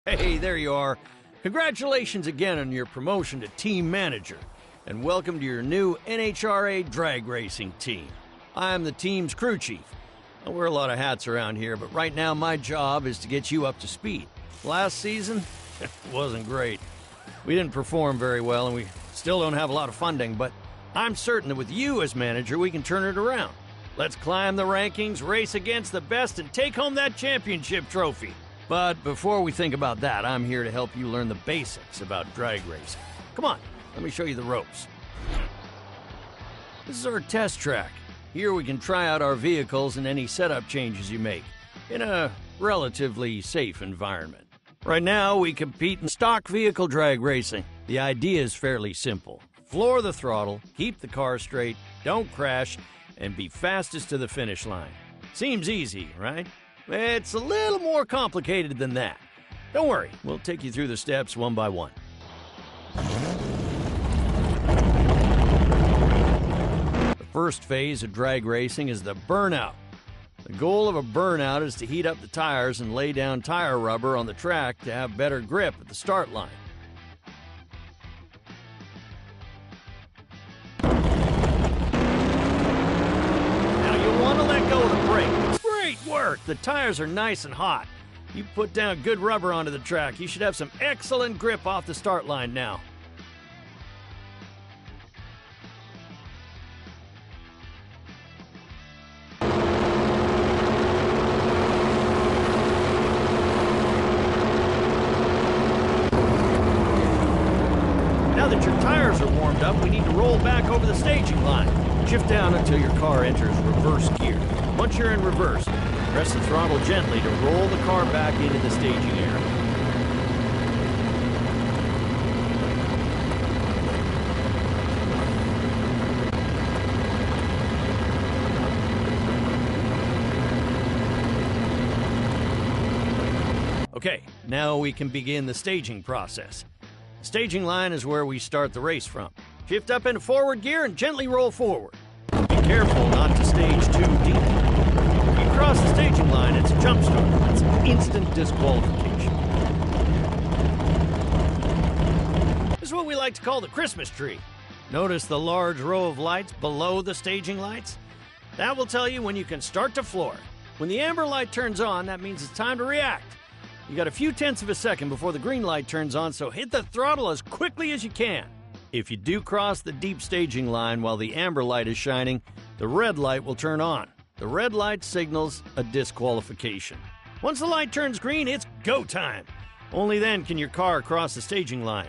Hey, there you are. Congratulations again on your promotion to team manager, and welcome to your new NHRA drag racing team. I'm the team's crew chief. I wear a lot of hats around here, but right now my job is to get you up to speed. Last season, it wasn't great. We didn't perform very well, and we still don't have a lot of funding, but I'm certain that with you as manager, we can turn it around. Let's climb the rankings, race against the best, and take home that championship trophy. But before we think about that, I'm here to help you learn the basics about drag racing. Come on, let me show you the ropes. This is our test track. Here we can try out our vehicles and any setup changes you make in a relatively safe environment. Right now, we compete in stock vehicle drag racing. The idea is fairly simple. Floor the throttle, keep the car straight, don't crash, and be fastest to the finish line. Seems easy, right? It's a little more complicated than that. Don't worry, we'll take you through the steps one by one. The first phase of drag racing is the burnout. The goal of a burnout is to heat up the tires and lay down tire rubber on the track to have better grip at the start line. Now you'll want to let go of the brake. Great work! The tires are nice and hot. You put down good rubber onto the track. You should have some excellent grip off the start line now. Now that your tires are warmed up, we need to roll back over the staging line. Shift down until your car enters reverse gear. Once you're in reverse, press the throttle gently to roll the car back into the staging area. Okay, now we can begin the staging process. The staging line is where we start the race from. Shift up into forward gear and gently roll forward. Be careful not to stage too deep. If you cross the staging line, it's a jump start. That's instant disqualification. This is what we like to call the Christmas tree. Notice the large row of lights below the staging lights? That will tell you when you can start to floor. When the amber light turns on, that means it's time to react. You got a few tenths of a second before the green light turns on, so hit the throttle as quickly as you can. If you do cross the deep staging line while the amber light is shining, the red light will turn on. The red light signals a disqualification. Once the light turns green, it's go time. Only then can your car cross the staging line.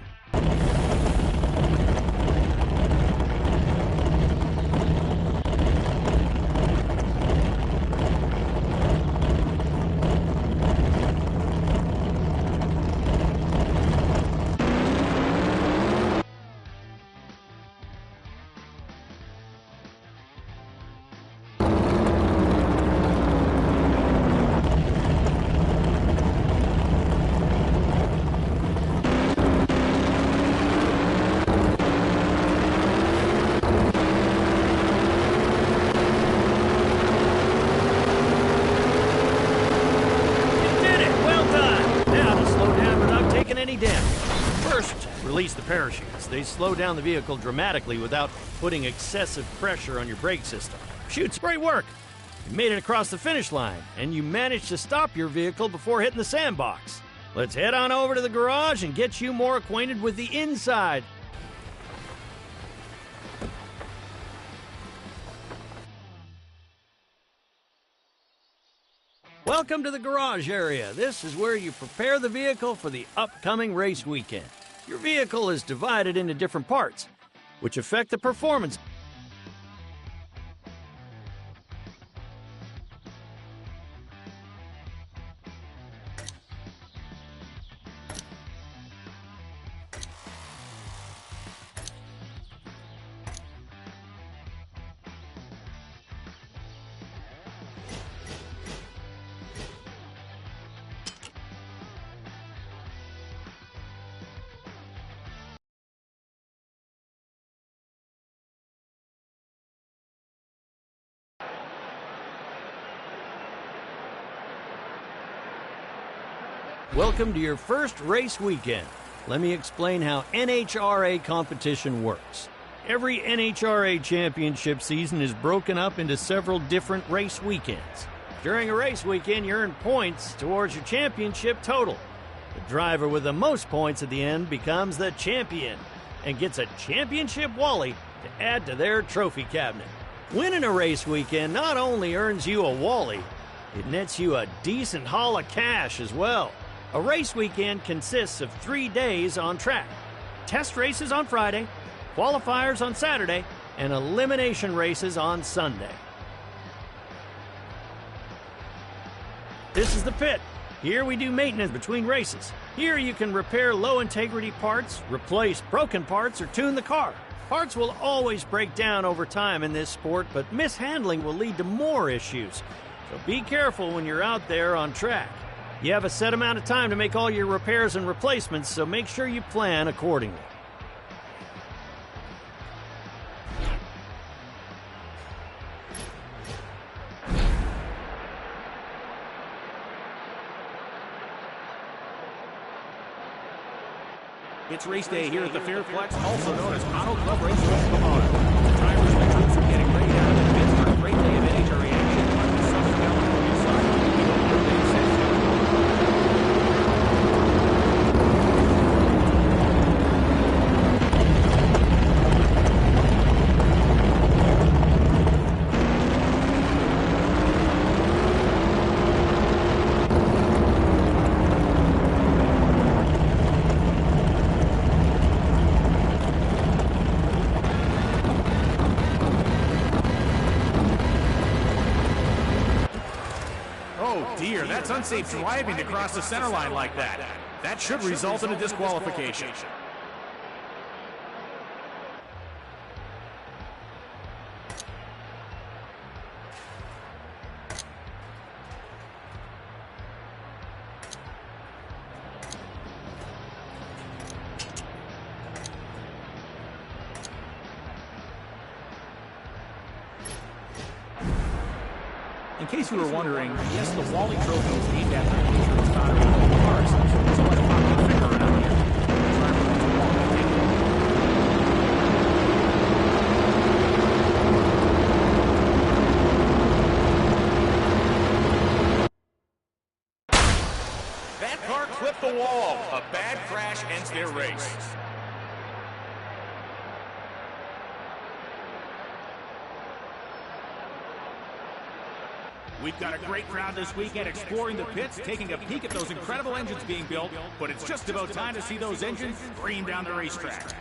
First, release the parachutes. They slow down the vehicle dramatically without putting excessive pressure on your brake system. Shoots, great work! You made it across the finish line, and you managed to stop your vehicle before hitting the sandbox. Let's head on over to the garage and get you more acquainted with the inside. Welcome to the garage area. This is where you prepare the vehicle for the upcoming race weekend. Your vehicle is divided into different parts, which affect the performance. Welcome to your first race weekend. Let me explain how NHRA competition works. Every NHRA championship season is broken up into several different race weekends. During a race weekend, you earn points towards your championship total. The driver with the most points at the end becomes the champion and gets a championship Wally to add to their trophy cabinet. Winning a race weekend not only earns you a Wally, it nets you a decent haul of cash as well. A race weekend consists of 3 days on track. Test races on Friday, qualifiers on Saturday, and elimination races on Sunday. This is the pit. Here we do maintenance between races. Here you can repair low-integrity parts, replace broken parts, or tune the car. Parts will always break down over time in this sport, but mishandling will lead to more issues. So be careful when you're out there on track. You have a set amount of time to make all your repairs and replacements, so make sure you plan accordingly. It's race day here at the Fairplex, also known as Auto Club Raceway in Pomona. The drivers and the troops are getting ready down in the pits for a great day of NHRA action on the Southern California side. We hope everything's safe. That's unsafe driving to cross the center line like that. That should result in a disqualification. In case you were wondering, yes, the Wally Trophy is named after the nation's founder of cars, so much popular figure around here. The driver wants a Wally ticket. That car clipped the wall. A bad crash ends their race. We've got a great crowd this weekend exploring the pits, taking a peek at those incredible engines being built, but it's just about time to see those engines scream down the racetrack.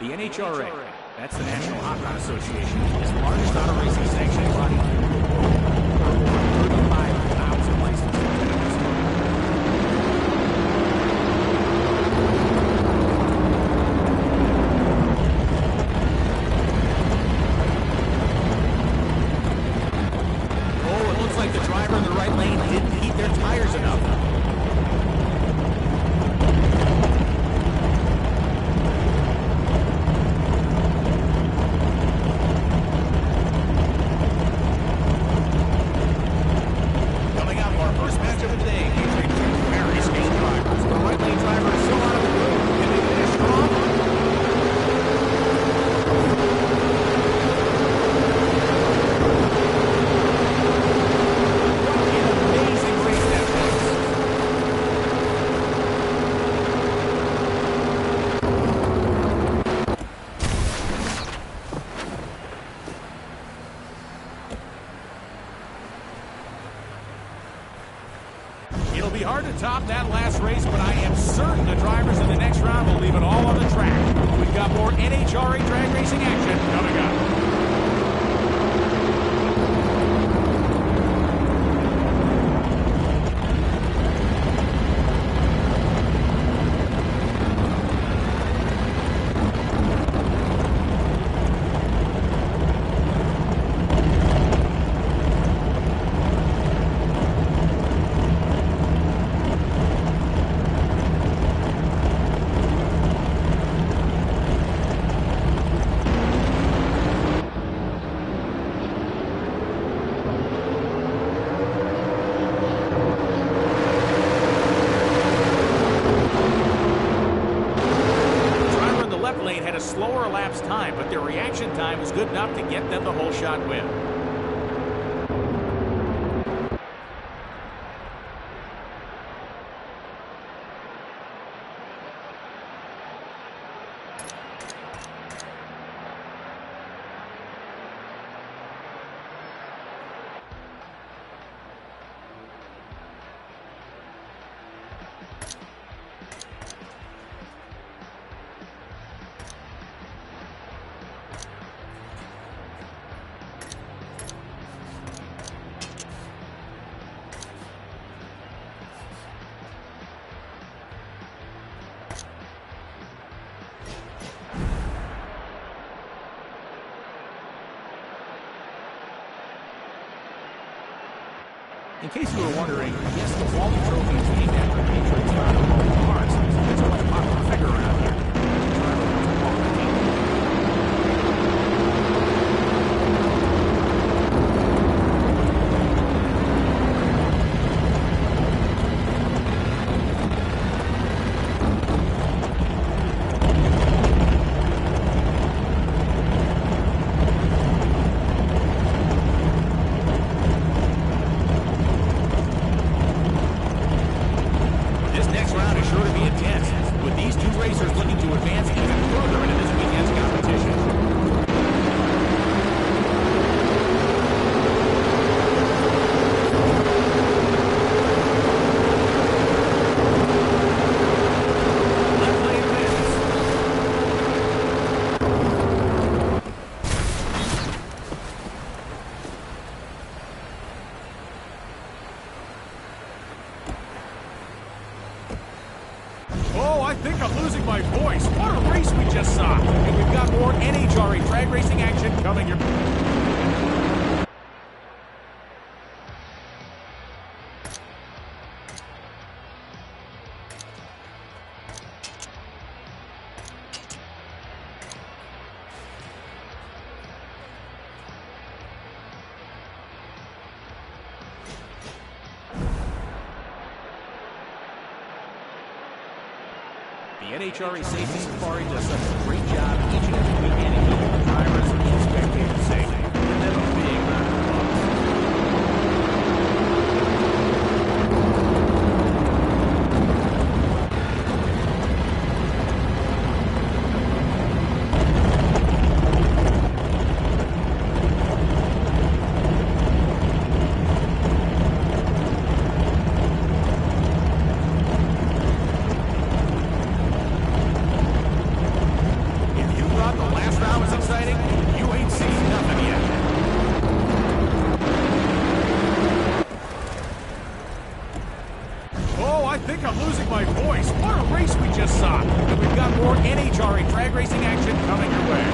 The NHRA, that's the National Hot Rod Association, is the largest auto racing sanctioning body. It'll be hard to top that last race, but I am certain the drivers in the next round will leave it all on the track. We've got more NHRA drag racing action coming up. time, but their reaction time was good enough to get them the whole shot win. In case you were wondering, yes, the Wally Trophy is named after Patriots founder Wally Morris. It's quite a popular figure around here. I think I'm losing my voice. What a race we just saw. And we've got more NHRA drag racing action coming your... The NHRA Safety Safari does such a great job each and every weekend in keeping the drivers and spectators safe. Give them a big round of applause. I think I'm losing my voice. What a race we just saw. And we've got more NHRA drag racing action coming your way.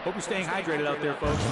Hope you're staying hydrated out there, folks.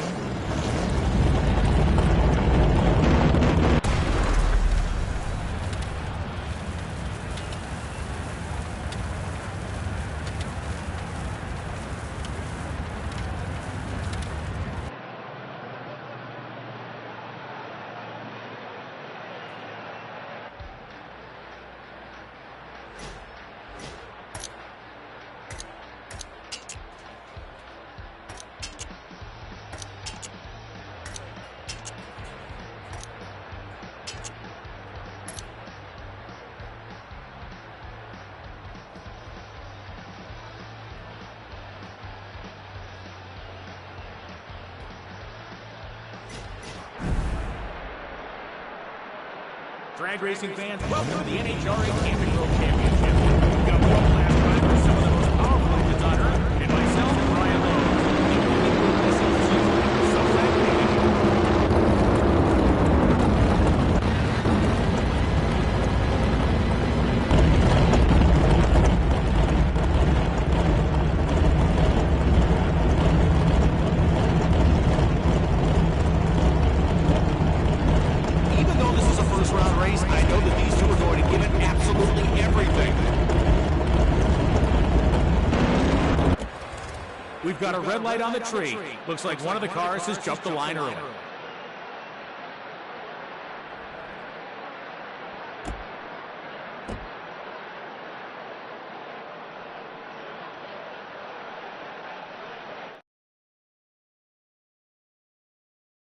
Drag racing fans, welcome to the NHRA Camping World Championship. We've got world-class drivers, some of the most powerful engines on Earth, and myself, Brian Lowe. This is so glad to be with you. Even though this is a first-round race, I know that these two are going to give it absolutely everything. We've got a red light on the tree. Looks like one of the cars has jumped the line early.